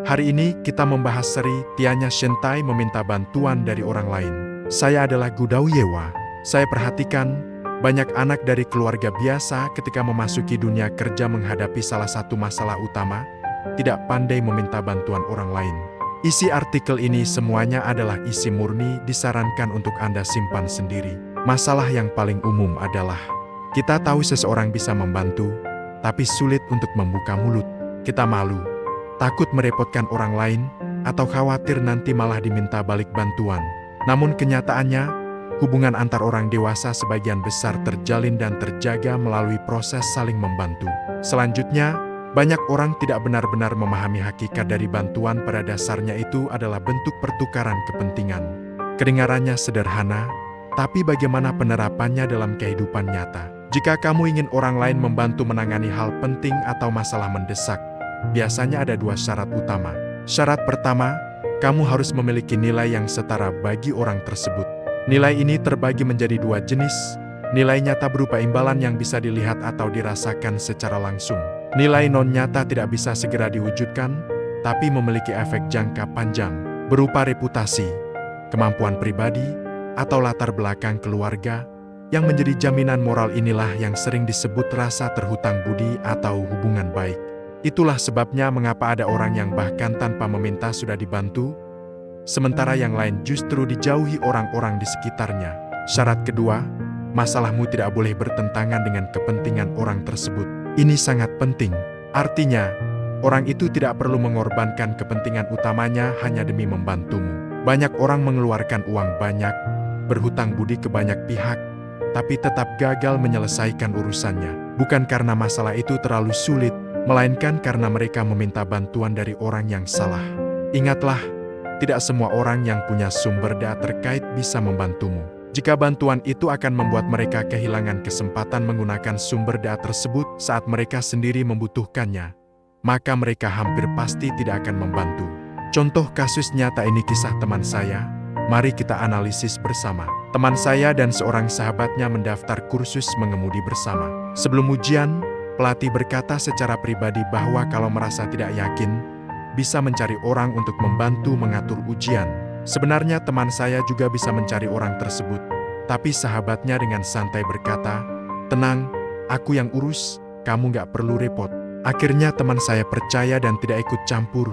Hari ini kita membahas seri Tianya Shentai meminta bantuan dari orang lain. Saya adalah Gudao Yewa. Saya perhatikan banyak anak dari keluarga biasa ketika memasuki dunia kerja menghadapi salah satu masalah utama, tidak pandai meminta bantuan orang lain. Isi artikel ini semuanya adalah isi murni, disarankan untuk Anda simpan sendiri. Masalah yang paling umum adalah kita tahu seseorang bisa membantu, tapi sulit untuk membuka mulut. Kita malu, takut merepotkan orang lain, atau khawatir nanti malah diminta balik bantuan. Namun kenyataannya, hubungan antar orang dewasa sebagian besar terjalin dan terjaga melalui proses saling membantu. Selanjutnya, banyak orang tidak benar-benar memahami hakikat dari bantuan. Pada dasarnya itu adalah bentuk pertukaran kepentingan. Kedengarannya sederhana, tapi bagaimana penerapannya dalam kehidupan nyata? Jika kamu ingin orang lain membantu menangani hal penting atau masalah mendesak, biasanya ada dua syarat utama. Syarat pertama, kamu harus memiliki nilai yang setara bagi orang tersebut. Nilai ini terbagi menjadi dua jenis. Nilai nyata berupa imbalan yang bisa dilihat atau dirasakan secara langsung. Nilai non-nyata tidak bisa segera diwujudkan, tapi memiliki efek jangka panjang, berupa reputasi, kemampuan pribadi, atau latar belakang keluarga, yang menjadi jaminan moral. Inilah yang sering disebut rasa terhutang budi atau hubungan baik. Itulah sebabnya mengapa ada orang yang bahkan tanpa meminta sudah dibantu, sementara yang lain justru dijauhi orang-orang di sekitarnya. Syarat kedua, masalahmu tidak boleh bertentangan dengan kepentingan orang tersebut. Ini sangat penting. Artinya, orang itu tidak perlu mengorbankan kepentingan utamanya hanya demi membantumu. Banyak orang mengeluarkan uang banyak, berhutang budi ke banyak pihak, tapi tetap gagal menyelesaikan urusannya. Bukan karena masalah itu terlalu sulit, melainkan karena mereka meminta bantuan dari orang yang salah. Ingatlah, tidak semua orang yang punya sumber daya terkait bisa membantumu. Jika bantuan itu akan membuat mereka kehilangan kesempatan menggunakan sumber daya tersebut saat mereka sendiri membutuhkannya, maka mereka hampir pasti tidak akan membantu. Contoh kasus nyata ini kisah teman saya. Mari kita analisis bersama. Teman saya dan seorang sahabatnya mendaftar kursus mengemudi bersama. Sebelum ujian, pelatih berkata secara pribadi bahwa kalau merasa tidak yakin, bisa mencari orang untuk membantu mengatur ujian. Sebenarnya teman saya juga bisa mencari orang tersebut, tapi sahabatnya dengan santai berkata, "Tenang, aku yang urus, kamu gak perlu repot." Akhirnya teman saya percaya dan tidak ikut campur,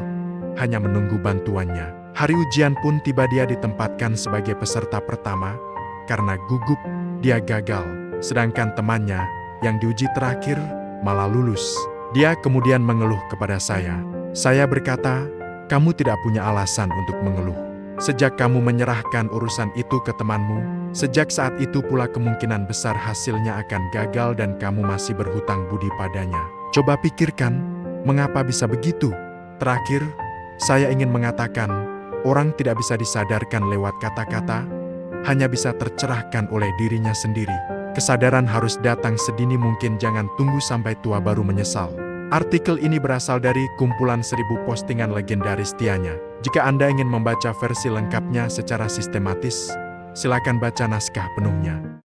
hanya menunggu bantuannya. Hari ujian pun tiba, dia ditempatkan sebagai peserta pertama. Karena gugup, dia gagal. Sedangkan temannya, yang diuji terakhir, malah lulus. Dia kemudian mengeluh kepada saya. Saya berkata, "Kamu tidak punya alasan untuk mengeluh. Sejak kamu menyerahkan urusan itu ke temanmu, sejak saat itu pula kemungkinan besar hasilnya akan gagal dan kamu masih berhutang budi padanya. Coba pikirkan, mengapa bisa begitu?" Terakhir, saya ingin mengatakan, orang tidak bisa disadarkan lewat kata-kata, hanya bisa tercerahkan oleh dirinya sendiri. Kesadaran harus datang sedini mungkin, jangan tunggu sampai tua baru menyesal. Artikel ini berasal dari kumpulan 1000 postingan legendaris Tianya. Jika Anda ingin membaca versi lengkapnya secara sistematis, silakan baca naskah penuhnya.